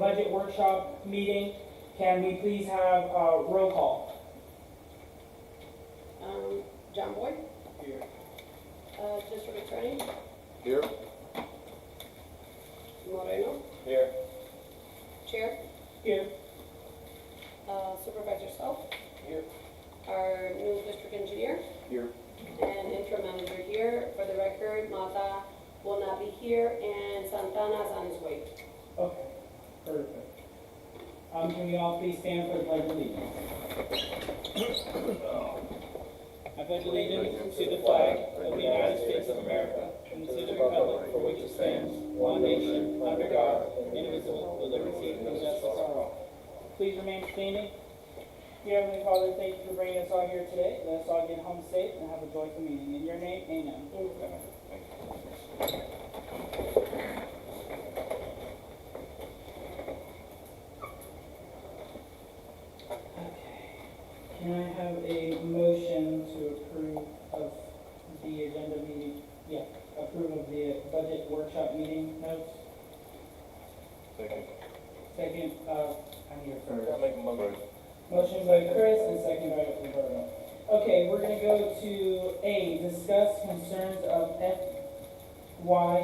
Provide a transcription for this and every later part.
budget workshop meeting. Can we please have roll call? John Boyd, Here. District Attorney, Here. Moreno, Here. Chair, Here. Supervisor Self, Here. our new district engineer, Here. and interim manager here. For the record, Mata will not be here, and Santana is on his way. Okay, perfect. Can we all please stand for the pledge of allegiance? I pledge allegiance to the flag of the United States of America and to the republic for which it stands, one nation, under God, indivisible, with liberty and justice for all. Please remain standing. Dear Heavenly Father, thank you for bringing us all here today. Let us all get home safe and have a joyful meeting. In your name, amen. Can I have a motion to approve of the agenda meeting? Yeah, approve of the budget workshop meeting notes? Second. Second, I'm here I'll first. make a motion. Motion by Chris and second by Roberto. Okay, we're gonna go to A, discuss concerns of FY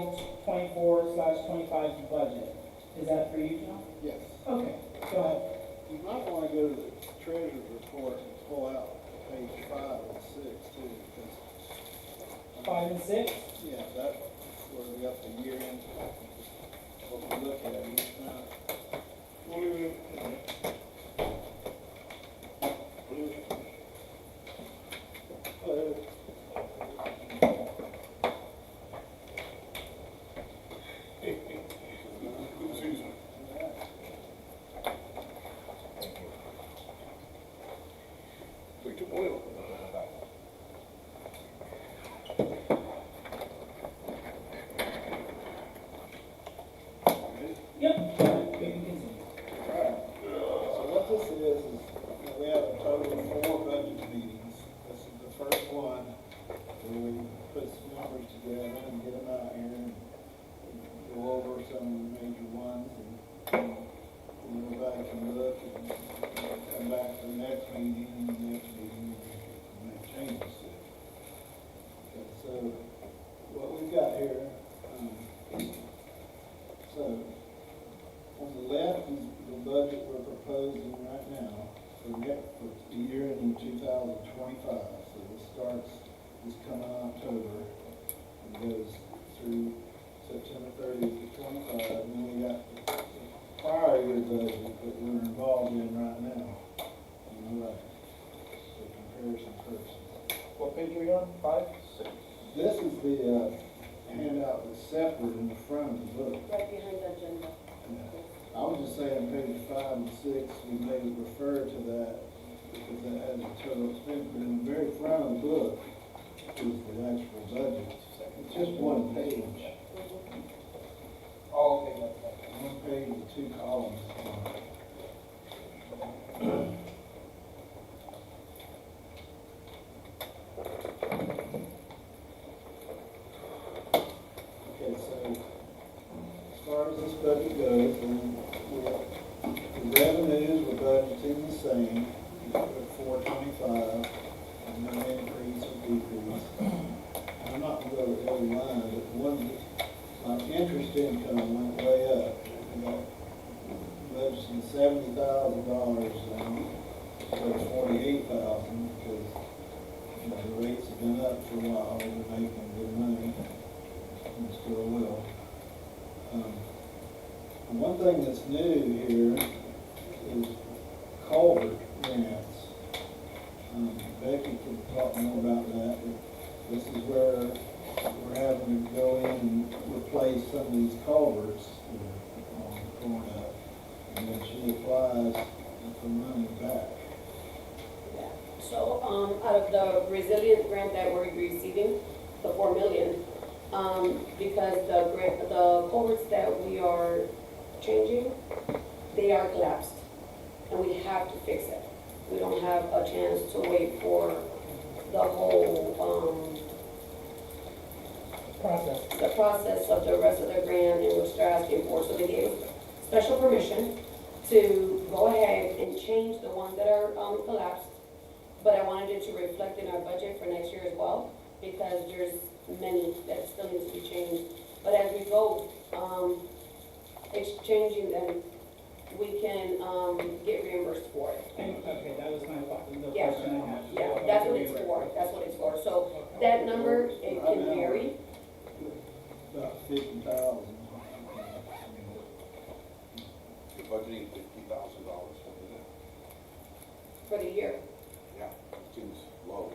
24/25 budget. Is that for you, John? Yes. Okay, go ahead. You might want to go to the treasurer's report and pull out page 5 and 6 too, because, 5 and 6? yeah, that's where we got the year end, what we look at each time. Victor Boyle. Yep. We can continue. Alright, so what this is we have a total of 4 budget meetings. This is the first one where we put some numbers together and get them out here and go over some of the major ones and everybody can look and come back to the next meeting and the next meeting and make changes to it. Okay, so what we've got here, so on the left is the budget we're proposing right now for the year ending 2025. So this starts this coming October and goes through September 30th to 25. And then we got the prior year budget that we're involved in right now. On the right, the comparison first. What page are we on? 5? 6. This is the handout that's separate in the front of the book. Right behind the agenda. I was just saying page 5 and 6, we may refer to that because that has a total expense, but in the very front of the book is the actual budget. It's just one page. Oh, okay, that's fine. One page with 2 columns. Okay, so as far as this budget goes, the revenues we're budgeting the same, at 425, and no increase or decrease. I'm not gonna go to every line, but one, my interest income went way up. We got budgeting $70,000, so it's 48,000, because the rates have been up for a while, we're making good money, and still will. One thing that's new here is culvert grants. Becky can talk more about that, but this is where we're having to go in and replace some of these culverts that are torn up. And then she applies for money back. Yeah. So, out of the resilient grant that we're receiving, the 4 million, because the culverts that we are changing, they are collapsed, and we have to fix it. We don't have a chance to wait for the whole, Process. the process of the rest of the grant and which they're asking for. So they gave special permission to go ahead and change the ones that are, collapsed. But I wanted it to reflect in our budget for next year as well, because there's many that still need to be changed. But as we go, exchanging them, we can, get reimbursed for it. Okay, that was my, the Yeah. question I had. Yeah, that's what it's for, that's what it's for. So that number, it can vary. About 50,000. You're budgeting $50,000 for the, For the year. yeah, it seems low.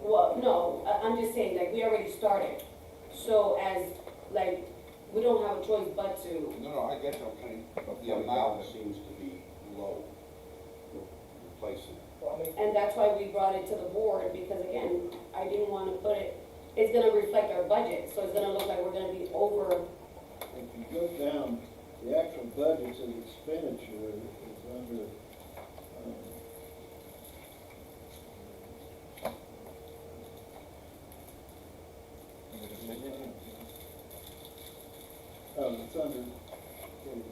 Well, no, I'm just saying, like, we already started. So as, like, we don't have a choice but to, No, I get what you're saying, but the amount seems to be low. Replacing. Well, I mean, and that's why we brought it to the board, because again, I didn't want to put it, it's gonna reflect our budget, so it's gonna look like we're gonna be over. If you go down, the actual budget of expenditure is under, it's under,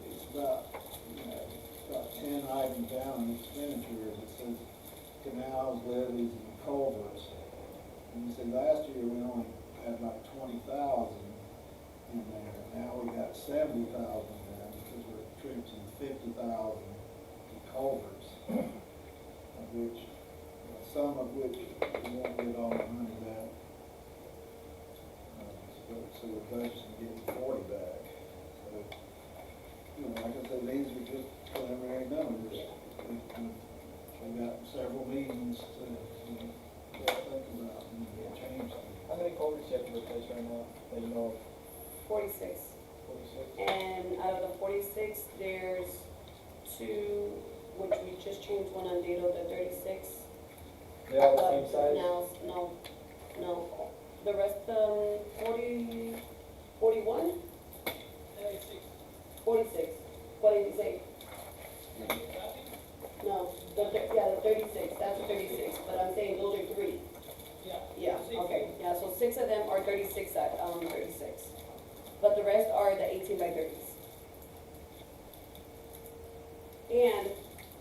it's about, about 10 items down in expenditures. It says canals, levees, and culverts. And you see, last year we only had like 20,000 in there. Now we got 70,000 there because we're attributing 50,000 to culverts, of which, some of which we won't get all the money back. So we're budgeting getting 40 back. So, like I said, these are just preliminary numbers. We got several meetings to think about and change them. how many culverts you have to replace right now, that you know of? 46. 46? And out of the 46, there's 2, which we just changed one on Dado, the 36. They all the same size? No. The rest, 40, 41? 46. What did you say? No, the 36, that's the 36, but I'm saying those are 3. Yeah, okay, yeah, so 6 of them are 36, 36. But the rest are the 18 by 30s. And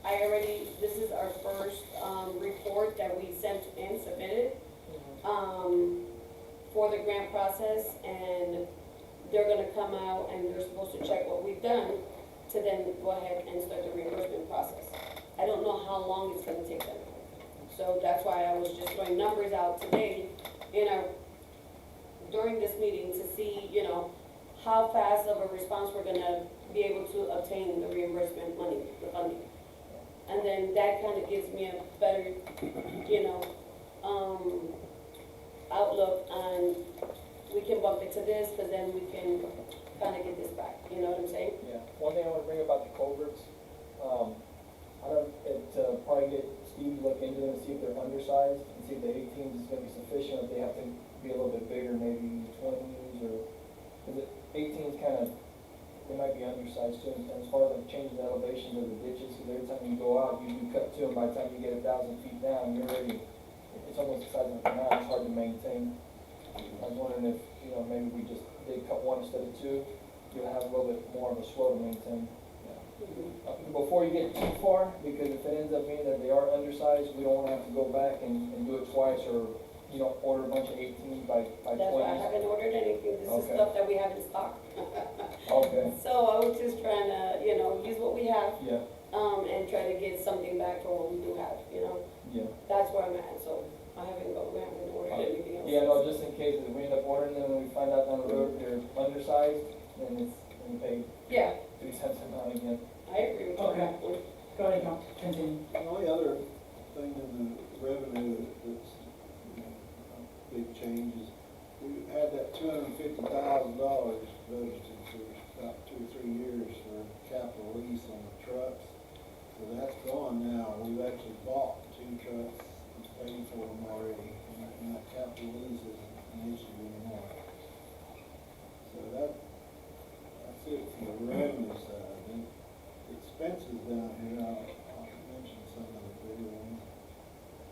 I already, this is our first, report that we sent in, submitted, for the grant process, and they're gonna come out and they're supposed to check what we've done to then go ahead and start the reimbursement process. I don't know how long it's gonna take them. So that's why I was just throwing numbers out today during this meeting to see, how fast of a response we're gonna be able to obtain the reimbursement money, the funding. And then that kind of gives me a better, outlook on, we can bump it to this, because then we can kind of get this back, you know what I'm saying? Yeah, one thing I want to bring about the culverts, probably get Steve to look into them and see if they're undersized, and see if the 18s is gonna be sufficient, if they have to be a little bit bigger, maybe 20s, or, because 18s kind of, they might be undersized too, and as far as like changing the elevations of the ditches, because every time you go out, you cut 2, and by the time you get 1,000 feet down, you're ready, it's almost the size of a canal, it's hard to maintain. I was wondering if, maybe we just did cut 1 instead of 2, you'll have a little bit more of a slow to maintain. Before you get too far, because if it ends up being that they are undersized, we don't wanna have to go back and do it twice, or, order a bunch of 18s by 20s. That's why I haven't ordered anything, this is Okay. stuff that we have in stock. Okay, So I was just trying to, use what we have, yeah, and try to get something back for what we do have, yeah. That's where I'm at, so we haven't ordered anything else. Yeah, no, just in case if we end up ordering them and we find out down the road they're undersized, then we pay Yeah, 3 cents a pound again. I agree with you on that one. Go ahead, John, continue. The only other thing in the revenue that's, a big change is, we had that $250,000 budgeted for about 2 or 3 years for capital lease on the trucks. So that's gone now. We've actually bought 2 trucks and paid for them already, and that capital lease isn't an issue anymore. So that's it for the revenue side. And the expenses down here, I'll mention some of the bigger ones.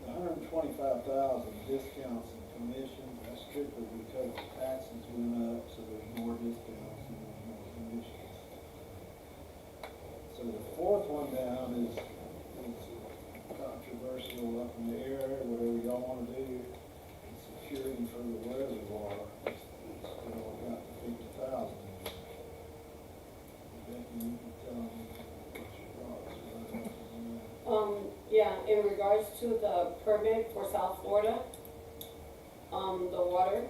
The $125,000 discounts and commissions, that's strictly because taxes went up, so there's more discounts and there's more commissions. fourth one down is controversial up in the air, whatever y'all wanna do. It's security for the reservoir, it's still got the 50,000. Becky, you can tell me what your thoughts are on that. Yeah, in regards to the permit for South Florida, the water,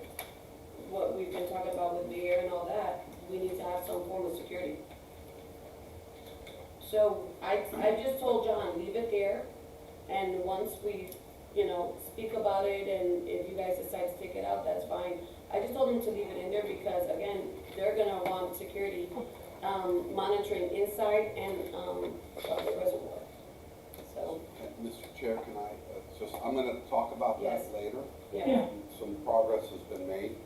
what we've been talking about with the air and all that, we need to have some form of security. So I just told John, leave it there, and once we, speak about it, and if you guys decide to take it out, that's fine. I just told him to leave it in there because, again, they're gonna want security, monitoring inside and, of the reservoir. So, Mr. Chair, can I, I'm gonna talk about that Yes. later. yeah, Some progress has been made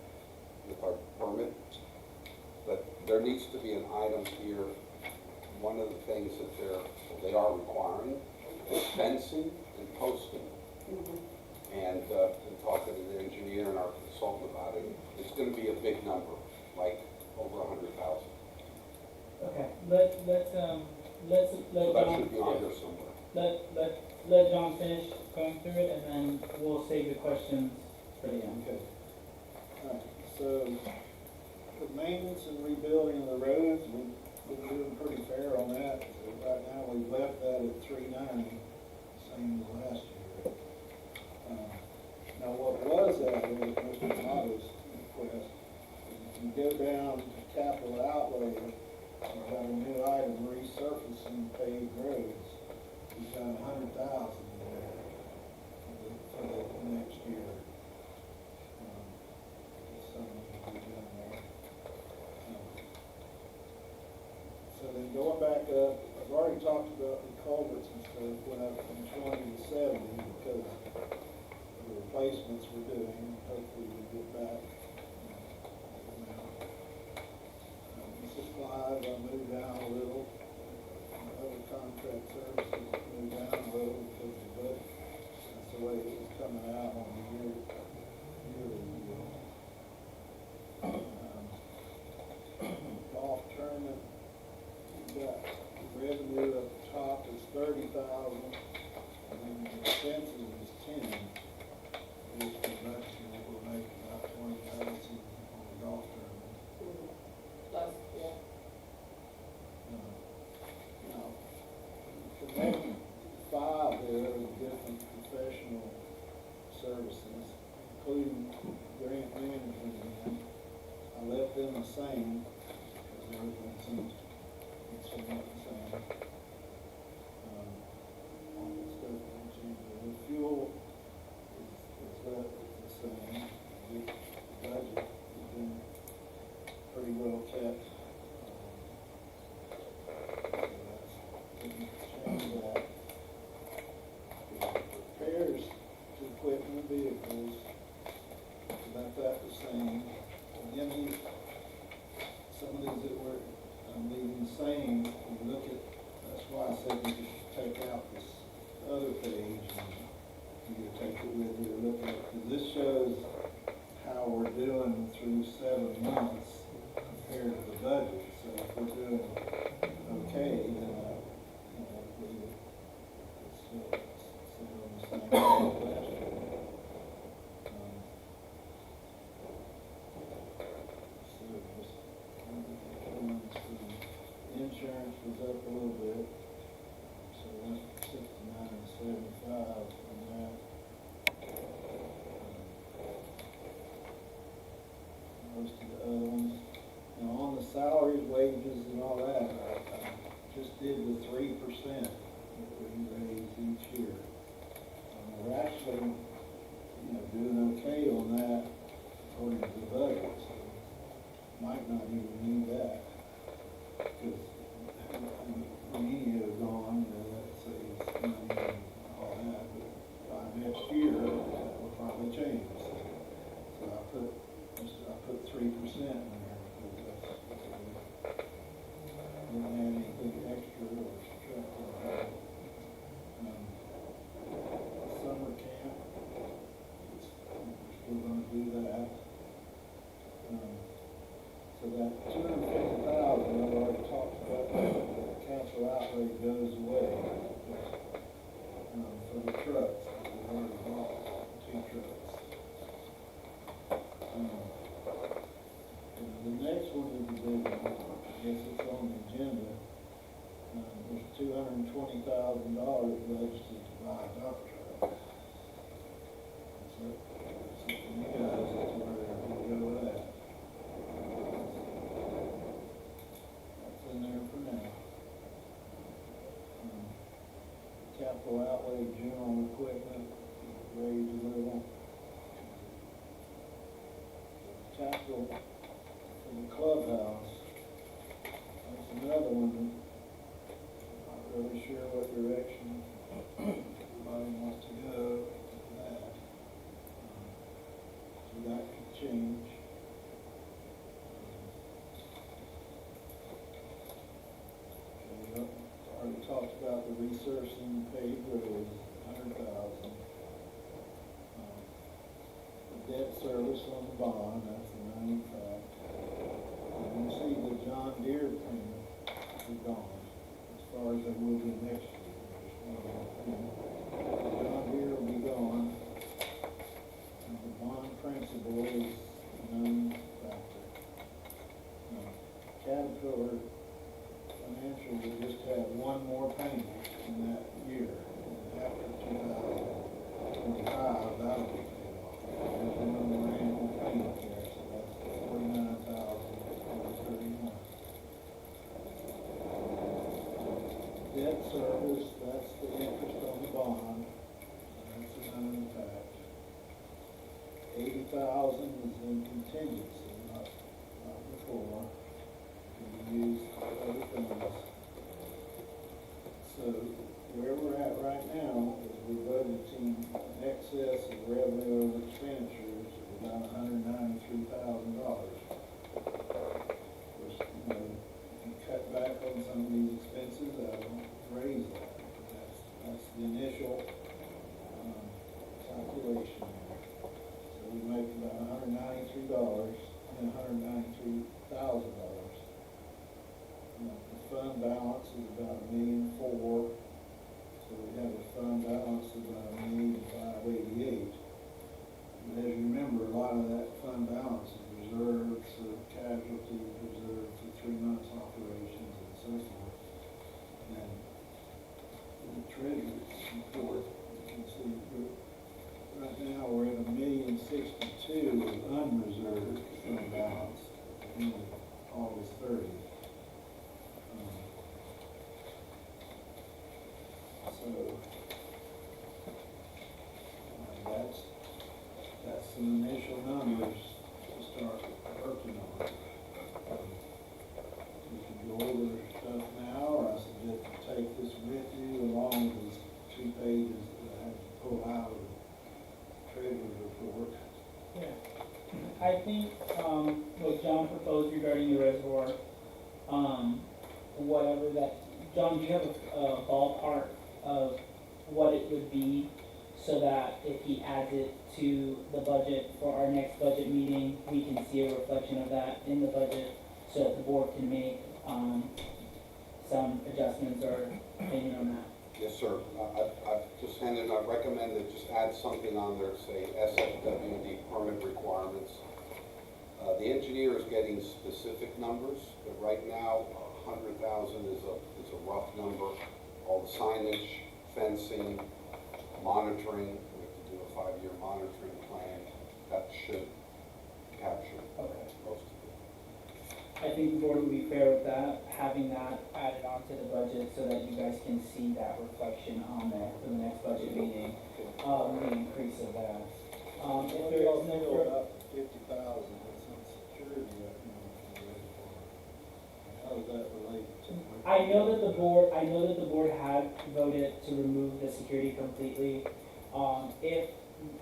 with our permit, but there needs to be an item here. One of the things that they are requiring is fencing and posting. mhm, And in talking to the engineer and our consultant about it, it's gonna be a big number, like over 100,000. Okay, let's let So that should be John, on there somewhere. let John finish going through it, and then we'll save the questions for the end. Okay. Alright, so the maintenance and rebuilding of the roads, we've been doing pretty fair on that. So right now, we've left that at 390, same as last year. Now, what was that, was Mr. Motto's request, if you go down to capital outlay, you've got a new item, resurfacing paved roads. We've got 100,000 in there for the next year. Something to be done there. So then going back up, I've already talked about the culverts and stuff, went up from 20 to 70 because of the replacements we're doing. Hopefully we get back. Supplies, I moved down a little. Other contract services moved down a little because of the budget. That's the way it was coming out on the yearly deal. Golf tournament, we got revenue at the top is 30,000, and then the expenses is 10. This production, we're making about 20,000 on the golf tournament. mhm. Plus, yeah. Now, the next 5 there are different professional services, including grant management. I left them the same, because everything seems somewhat the same. All the stuff that changes, the fuel is left the same. The budget has been pretty well kept. Change that. Repairs to equipment and vehicles, left that the same. Again, some of these that were, leaving the same, we look at, that's why I said we could take out this other page and you could take it with you to look at, because this shows how we're doing through 7 months compared to the budget. So if we're doing okay, then it's on the same level as last year. Insurance was up a little bit, so that's 69 and 75 on that. Most of the other ones. Now on the salaries, wages and all that, I just did the 3% that we raise each year. We're actually, doing okay on that according to the budget, so might not even need that. Because when he is gone, that saves money and all that, but by next year, that will probably change. So I put 3% in there, because that's didn't add anything extra or subtract from that. Summer camp, we're still gonna do that. So that 250,000, I've already talked about goes away. For the trucks, we've already bought 2 trucks. And the next one is a big one, I guess it's on the agenda. There's $220,000 budgeted to buy a dump truck. So, for you guys, that's where we go with that. That's in there for now. Capital outlay, general equipment, raised a little. Capital for the clubhouse, that's another one. Not really sure what direction everybody wants to go with that. So that could change. Okay, already talked about the resurfacing paved roads, 100,000. The debt service on the bond, that's the main fact. And you see the John Deere payment is gone, as far as it will be next year. John Deere will be gone. And the bond principal is the main factor. Caterpillar Financial will just have one more payment in that year, and after 2025, that'll be paid off. There's one more annual payment there, so that's $49,431. Debt service, that's the interest on the bond, that's a known fact. 80,000 is in contingency, not before. Can be used for other things. So where we're at right now is we're budgeting in excess of revenue over expenditures of about $193,000. Which, if you cut back on some of these expenses, that'll raise that. That's the initial calculation there. So we make about $193 and $193,000. The fund balance is about $1,004,000, so we have a fund balance of about $1,588,000. And as you remember, a lot of that fund balance is reserved for casualty, reserved for 3 months operations and so forth. And in the treasurer's report, you can see right now we're at $1,062,000 of unreserved fund balance in August 30th. So, that's some initial numbers to start working on. We can go over stuff now, or I suggest you take this with you along with these 2 pages that I have to pull out of the treasurer's report. Yeah. I think, what John proposed regarding the reservoir, whatever that, John, do you have a ballpark of what it would be, so that if he adds it to the budget for our next budget meeting, we can see a reflection of that in the budget, so that the board can make, some adjustments or opinion on that? Yes, sir. I've just handed, I recommend that just add something on there, say SFWD permit requirements. The engineer is getting specific numbers, but right now, 100,000 is a rough number. All the signage, fencing, monitoring, we have to do a 5-year monitoring plan. That should capture most of it. I think the board would be fair with that, having that added onto the budget so that you guys can see that reflection on there for the next budget meeting, the increase of that. If there is no further, Up to 50,000, that's some security right now. How does that relate to? I know that the board had voted to remove the security completely. If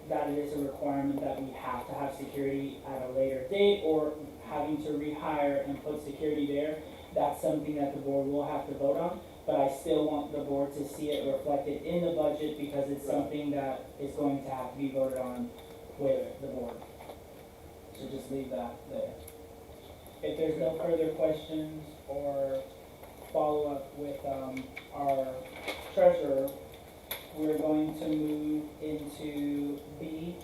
that is a requirement that we have to have security at a later date, or having to rehire and put security there, that's something that the board will have to vote on. But I still want the board to see it reflected in the budget, because it's something that is going to have to be voted on with the board. So just leave that there. If there's no further questions or follow up with, our treasurer. We're going to move into B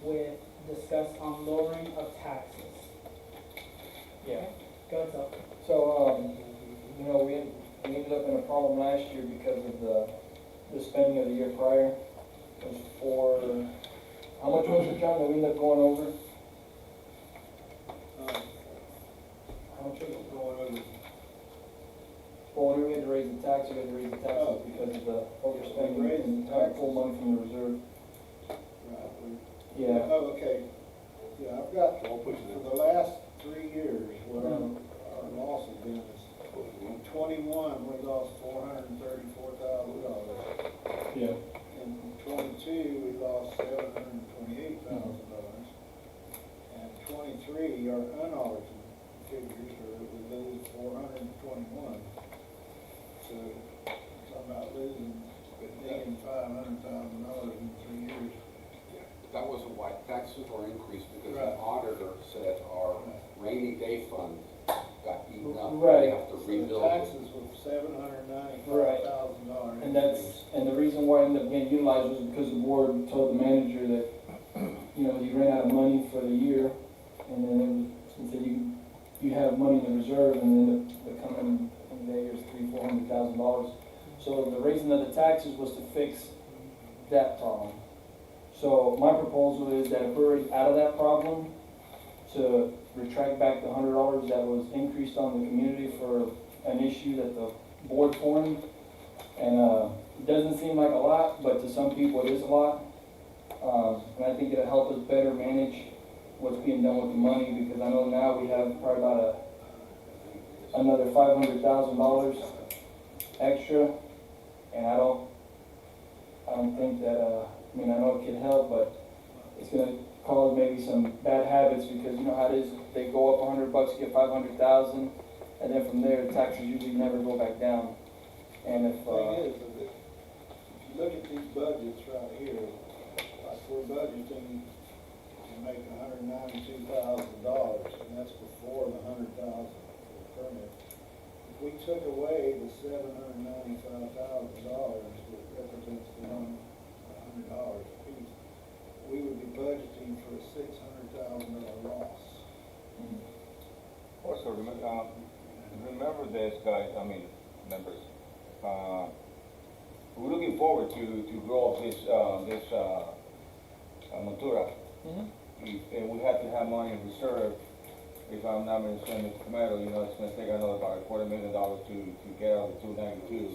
with discuss on lowering of taxes. Yeah. Go ahead, Sal. So, you know, we ended up in a problem last year because of the spending of the year prior. It was for, how much was it, John, that we ended up going over? How much was it? Going over, Well, when we had to raise the tax, we had to raise the taxes because of the overspending and trying to pull money from the reserve. right, Yeah. oh, okay, yeah, I've got, for the last 3 years, what our loss has been is, in 21, we lost $434,000. Yeah. In 22, we lost $728,000. And 23, our unaudited figures are, we lose 421. So, talking about losing $1,500,000 in 3 years. That wasn't why taxes were increased, because Right. the auditor said our rainy day fund got eaten up. Right. We have to So rebuild the it. taxes were $795,000. And that's, and the reason why it ended up getting utilized was because the board told the manager that, you know, he ran out of money for the year, and then he said you have money in the reserve, and then the coming day is $300,000-400,000. So the raising of the taxes was to fix that problem. So my proposal is that if we're already out of that problem, to retract back the $100 that was increased on the community for an issue that the board formed. And it doesn't seem like a lot, but to some people it is a lot. And I think it'll help us better manage what's being done with the money, because I know now we have probably about another $500,000 extra. And I don't think that, I mean, I know it can help, but it's gonna cause maybe some bad habits, because you know how it is, they go up $100, get 500,000, and then from there, the taxes usually never go back down. And if, The thing is, that if you look at these budgets right here, like we're budgeting to make $192,000, and that's before the $100,000 for the permit. If we took away the $795,000 that represents the $100 apiece, we would be budgeting for a $600,000 loss. Also, remember this, guys, I mean, members, we're looking forward to grow this Montura. And we have to have money in reserve. If I'm not mistaken, Mr. Camaro, you know, it's gonna take another about $250,000 to get out of the 292.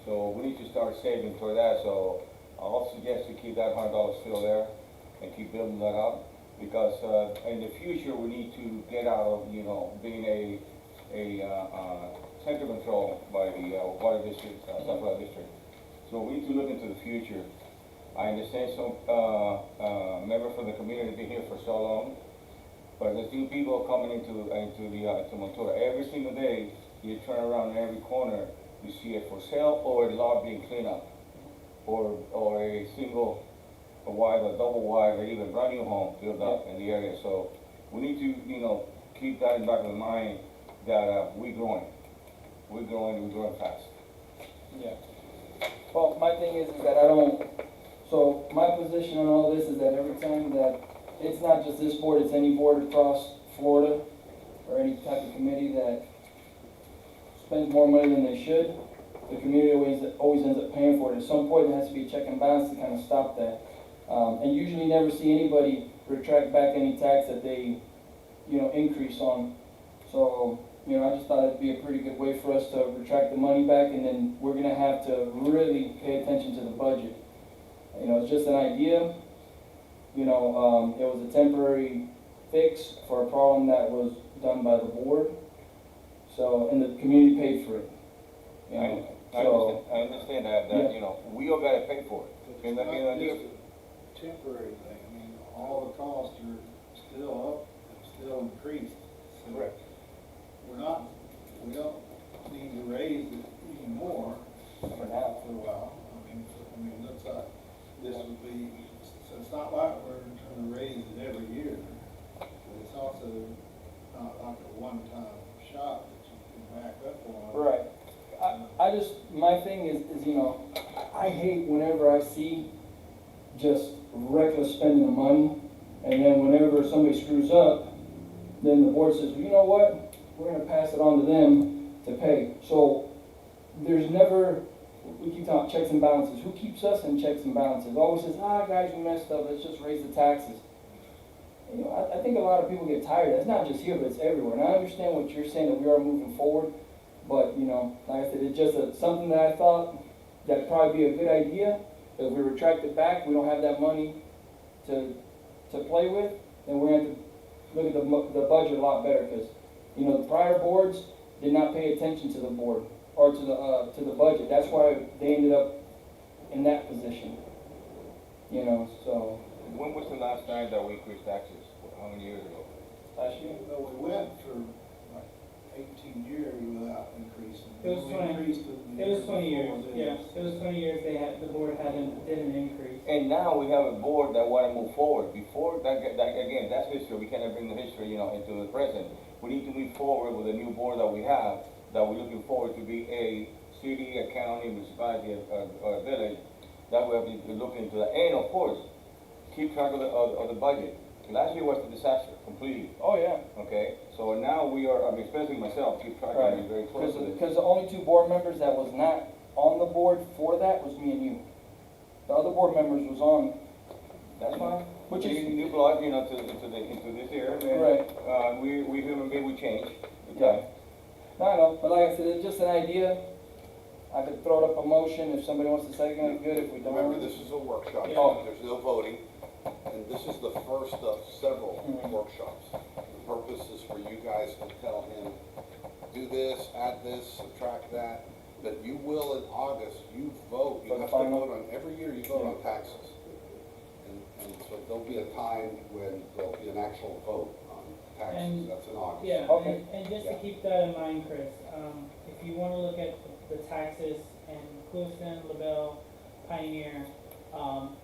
So we need to start saving for that, so I'll suggest to keep that $100 still there and keep building that up. Because, in the future, we need to get out of, you know, being a center control by the, water district, Central District. So we need to look into the future. I understand some, members from the community have been here for so long, but there's new people coming into to Montura. Every single day, you turn around in every corner, you see it for sale or a lot being cleaned up, or a single, a wide, a double wide, or even brand new home built up in the area. So we need to, you know, keep that in the back of the mind that we're growing fast. yeah. Well, my thing is that I don't, so my position on all this is that every time that, it's not just this board, it's any board across Florida, or any type of committee that spends more money than they should, the community always ends up paying for it. At some point, there has to be a check and balance to kind of stop that. And usually never see anybody retract back any tax that they, you know, increase on. So, you know, I just thought it'd be a pretty good way for us to retract the money back, and then we're gonna have to really pay attention to the budget. You know, it's just an idea. You know, it was a temporary fix for a problem that was done by the board. So, and the community paid for it. You know, so, I understand that, Yeah. you know, we all gotta pay for it. It's And, not you know, just a temporary thing, I mean, all the costs are still up, and still increased. So Correct. we don't need to raise it anymore for now. for a while. I mean, it looks like this would be, so it's not like we're trying to raise it every year. But it's also not like a one-time shot that you can back up on. Right. thing is, you know, I hate whenever I see just reckless spending of money, and then whenever somebody screws up, then the board says, well, you know what, we're gonna pass it on to them to pay. So, there's never, we keep talking checks and balances, who keeps us in checks and balances? Always says, guys, we messed up, let's just raise the taxes. You know, I think a lot of people get tired, that's not just here, but it's everywhere, and I understand what you're saying, that we are moving forward, but, you know, like I said, it's just something that I thought that'd probably be a good idea. If we retract it back, we don't have that money to play with, then we're gonna have to look at the budget a lot better, because, you know, the prior boards did not pay attention to the board, or to the budget, that's why they ended up in that position. You know, so, When was the last time that we increased taxes? How many years ago? last year, But we went for like 18 years without increasing. It was We 20. increased It was 20 years, before yeah, this. it was 20 years the board didn't increase. And now we have a board that wanna move forward. Before, that, again, that's history, we cannot bring the history, you know, into the present. We need to move forward with the new board that we have, that we're looking forward to be a city, a county, municipality, a village, that we have to look into that. And of course, keep track of the budget. Last year was a disaster, completely, oh yeah. okay? So now we are, I mean, especially myself, keep track of it very closely. Because the only two board members that was not on the board for that was me and you. The other board members was on, That's fine. which is, New blood, you know, into this year, and, right, we human beings, we change. yeah. No, I know, but like I said, it's just an idea. I could throw it up a motion, if somebody wants to second it, good, if we don't. Remember, this is a workshop, Yeah. there's no voting, and this is the first of several Mhm. workshops. The purpose is for you guys to tell him, do this, add this, subtract that, but you will in August, you vote, you For the have to final? vote on, every year you vote on taxes. And so there'll be a time when there'll be an actual vote on taxes, And- that's in August. Yeah, Okay. and just to Yeah. keep that in mind, Chris, if you wanna look at the taxes in Clueston, LaBelle, Pioneer,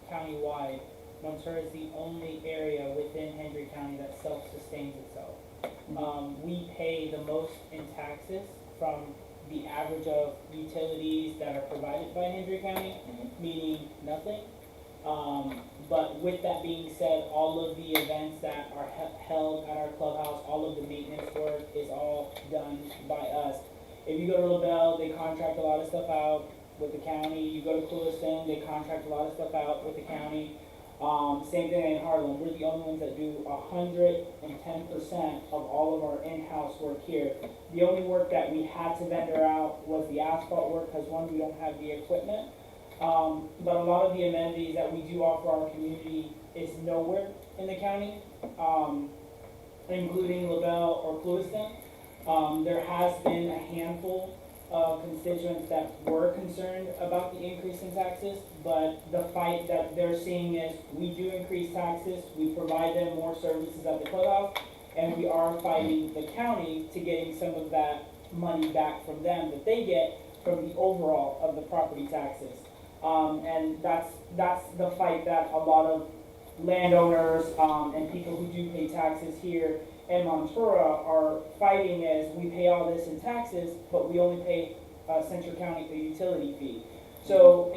countywide, Monterey is the only area within Hendry County that self-sustains itself. We pay the most in taxes from the average of utilities that are provided by Hendry County, meaning nothing. But with that being said, all of the events that are held at our clubhouse, all of the maintenance work is all done by us. If you go to LaBelle, they contract a lot of stuff out with the county. You go to Clueston, they contract a lot of stuff out with the county. Same thing in Harlem. We're the only ones that do 110% of all of our in-house work here. The only work that we had to vendor out was the asphalt work, because one, we don't have the equipment. But a lot of the amenities that we do offer our community is nowhere in the county, including LaBelle or Clueston. There has been a handful of constituents that were concerned about the increase in taxes, but the fight that they're seeing is we do increase taxes, we provide them more services at the clubhouse, and we are fighting the county to getting some of that money back from them that they get from the overall of the property taxes. And that's the fight that a lot of landowners, and people who do pay taxes here in Montura are fighting, is we pay all this in taxes, but we only pay, Central County a utility fee. So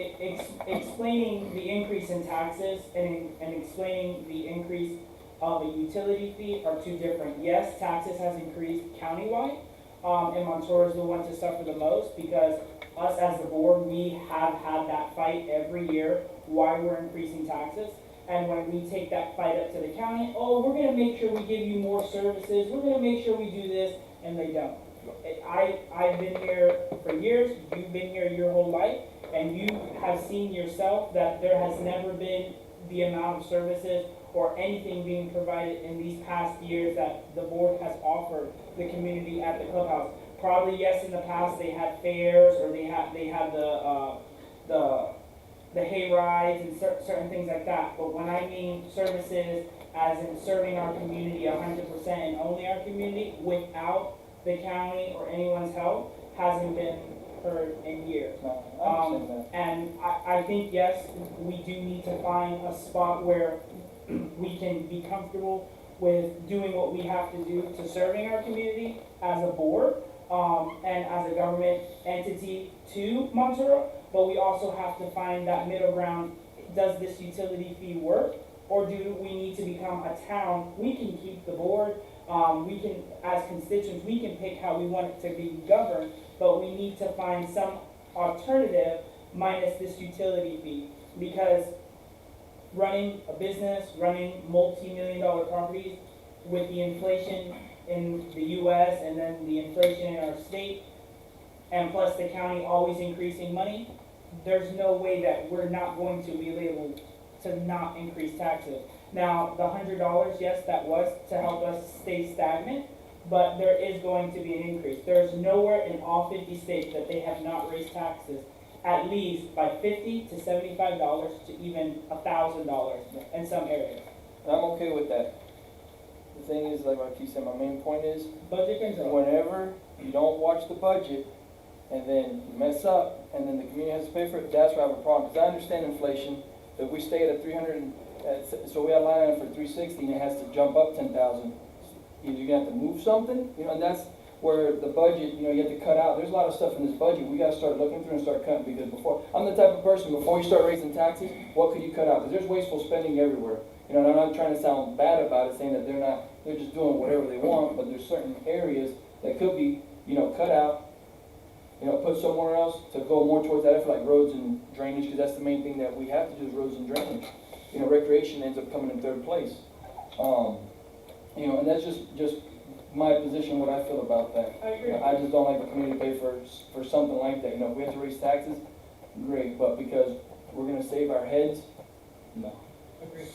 explaining the increase in taxes and explaining the increase of a utility fee are two different. Yes, taxes has increased countywide, and Montura is the one to suffer the most, because us as the board, we have had that fight every year why we're increasing taxes. And when we take that fight up to the county, oh, we're gonna make sure we give you more services, we're gonna make sure we do this, and they don't. I've been here for years, you've been here your whole life, and you have seen yourself that there has never been the amount of services or anything being provided in these past years that the board has offered the community at the clubhouse. Probably, yes, in the past, they had fairs, or they had the hay rides and certain things like that. But when I mean services, as in serving our community 100% and only our community, without the county or anyone's help, hasn't been heard in years. No, I understand that. And I think, yes, we do need to find a spot where we can be comfortable with doing what we have to do to serving our community as a board. and as a government entity to Montero, but we also have to find that middle ground. Does this utility fee work, or do we need to become a town? We can keep the board, we can, as constituents, we can pick how we want it to be governed, but we need to find some alternative minus this utility fee, because running a business, running multi-million-dollar properties with the inflation in the US and then the inflation in our state, and plus the county always increasing money, there's no way that we're not going to be able to not increase taxes. Now, the $100, yes, that was to help us stay stagnant, but there is going to be an increase. There's nowhere in all 50 states that they have not raised taxes at least by $50 to $75 to even $1,000 in some areas. And I'm okay with that. The thing is, like you said, my main point is, Budget control. whenever you don't watch the budget, and then you mess up, and then the community has to pay for it, that's where I have a problem. Because I understand inflation, if we stay at a 300, so we have a line item for 360, and it has to jump up 10,000. Either you're gonna have to move something, and that's where the budget, you have to cut out. There's a lot of stuff in this budget, we gotta start looking through and start cutting, because I'm the type of person, before you start raising taxes, what could you cut out? Because there's wasteful spending everywhere. And I'm not trying to sound bad about it, saying that they're just doing whatever they want, but there's certain areas that could be, cut out, put somewhere else to go more towards that. I feel like roads and drainage, because that's the main thing that we have to do is roads and drainage. Recreation ends up coming in third place. And that's just my position, what I feel about that. I agree. I just don't like the community to pay for something like that. If we have to raise taxes, great, but because we're gonna save our heads, no. Agreed.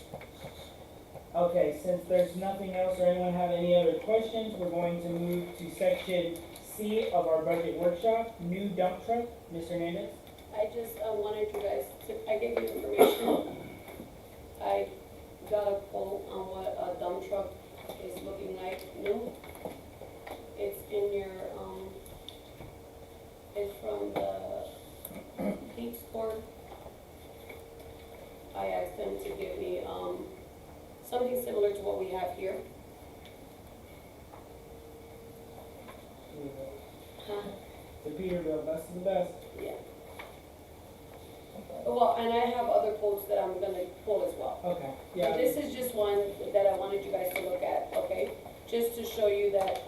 Okay, since there's nothing else or anyone have any other questions, we're going to move to section C of our budget workshop, new dump truck. Ms. Hernandez? I just wanted you guys I gave you information. I got a quote on what a dump truck is looking like new. It's in your, it's from the Pete's Court. I asked them to give me, something similar to what we have here. Huh? To Peterbilt, best of the best. Yeah. Well, and I have other quotes that I'm gonna pull as well. Okay, But yeah. this is just one that I wanted you guys to look at, okay? Just to show you that,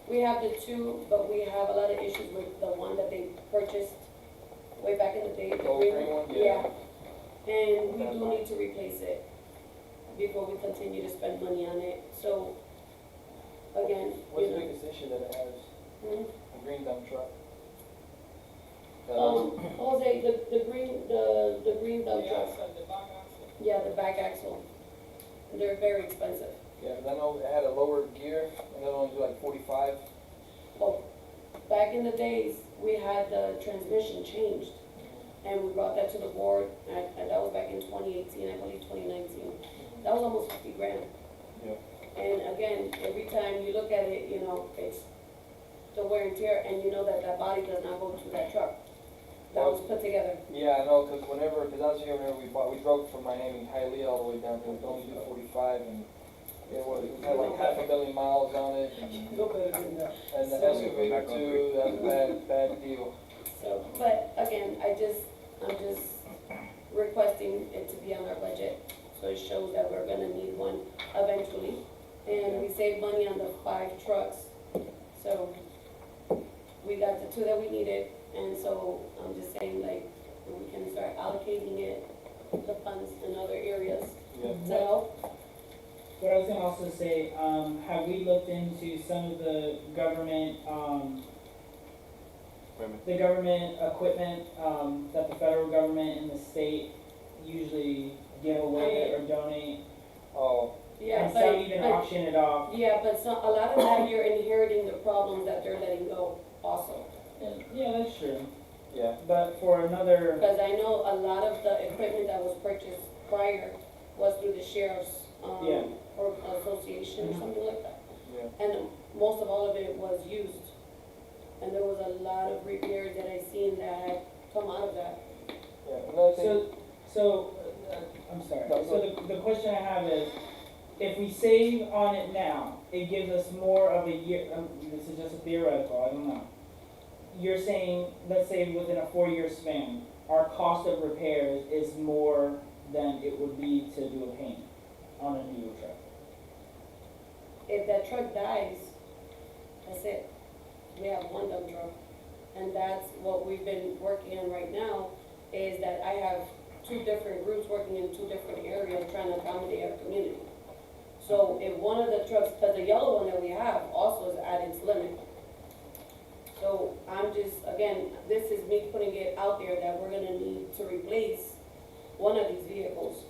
we have the two, but we have a lot of issues with the one that they purchased way back in the day. The old green green one. one? Yeah. And we do need to replace it before we continue to spend money on it. So, again, What's the biggest issue that it has, Hmm? a green dump truck? Jose, the green dump truck. Yeah, the back axle. They're very expensive. Yeah, 'cause I know it had a lower gear, and it only do like 45. Well, back in the days, we had the transmission changed, and we brought that to the board, and that was back in 2018, I believe 2019. That was almost 50 grand. Yeah. And again, every time you look at it, it's the wear and tear, and you know that body does not go to that truck. That was put together. Yeah, I know, because I was here whenever we drove from Miami, Hialeah, all the way down, because we only do 45, and it had like 500,000 miles on it, and the excavator too, that was a bad deal. So, but again, I'm just requesting it to be on our budget, so it shows that we're gonna need one eventually. And we save money on the 5 trucks, so we got the 2 that we needed, and so I'm just saying, like, we can start allocating it, the funds in other areas Yeah. to help. What I was gonna also say, have we looked into some of the government, equipment, that the federal government and the state usually give away or donate? Oh, Yeah, And some even but, auction it off. yeah, but a lot of that, you're inheriting the problems that they're letting go also. Yeah, that's true. yeah. But for another, Because I know a lot of the equipment that was purchased prior was through the sheriff's, Yeah. or association or Mhm. something like that. Yeah. And most of all of it was used. And there was a lot of repairs that I seen that had come out of that. Yeah, another thing, so, I'm sorry. No, So the question I have is, if we save on it now, it gives us more of a year, this is just a theoretical, I don't know. You're saying, let's say within a 4-year span, our cost of repairs is more than it would be to do a paint on a newer truck. If that truck dies, that's it. We have one dump truck. And that's what we've been working on right now, is that I have 2 different groups working in 2 different areas trying to accommodate our community. So if one of the trucks, because the yellow one that we have also is at its limit. So I'm just, again, this is me putting it out there that we're gonna need to replace one of these vehicles.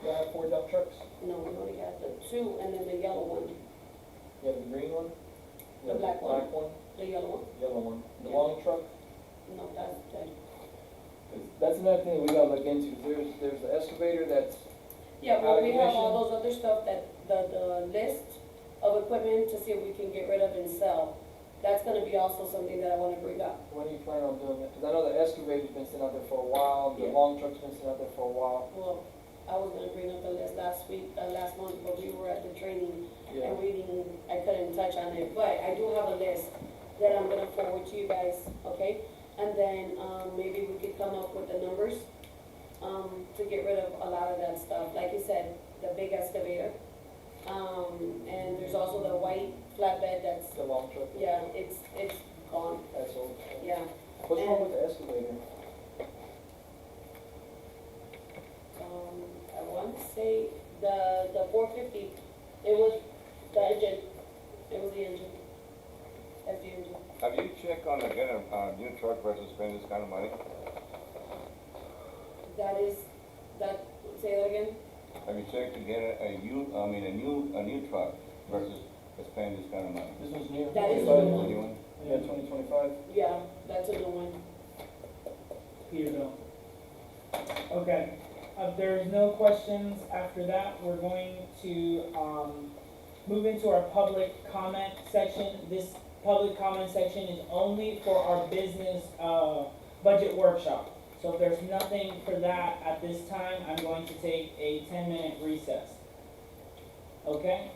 You have 4 dump trucks? No, we only got the 2 and then the yellow one, You have the green one? You The have black one. Black one, the yellow one. yellow one. The Yeah. long truck? No, that's the, That's another thing we gotta look into. There's the excavator that's, yeah, Out well, of we have all commission. those other stuff that, the list of equipment to see if we can get rid of and sell. That's gonna be also something that I wanna bring up. when do you plan on doing it? Cause I know the excavator's been sitting out there for a while, the Yeah. long truck's been sitting out there for a while. Well, I was gonna bring up the list last month, but we were at the training Yeah. and I couldn't touch on it, but I do have a list that I'm gonna forward to you guys, okay? And then, maybe we could come up with the numbers, to get rid of a lot of that stuff. Like you said, the big excavator. And there's also the white flatbed that's, The long truck, yeah, it's gone, that's old. yeah. What's wrong with the excavator? I want to say the 450, it was the engine, it was the engine. That's the engine. Have you checked on getting a new truck versus spending this kind of money? Say that again? Have you checked to get a new truck versus spending this kind of money? This one's new? That is a 25? new one. New one? Yeah, 2025. Yeah, that's a new one. Peterbilt. Okay, if there's no questions after that, we're going to, move into our public comment section. This public comment section is only for our business, budget workshop. So if there's nothing for that at this time, I'm going to take a 10-minute recess. Okay?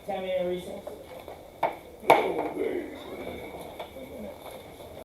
10-minute recess.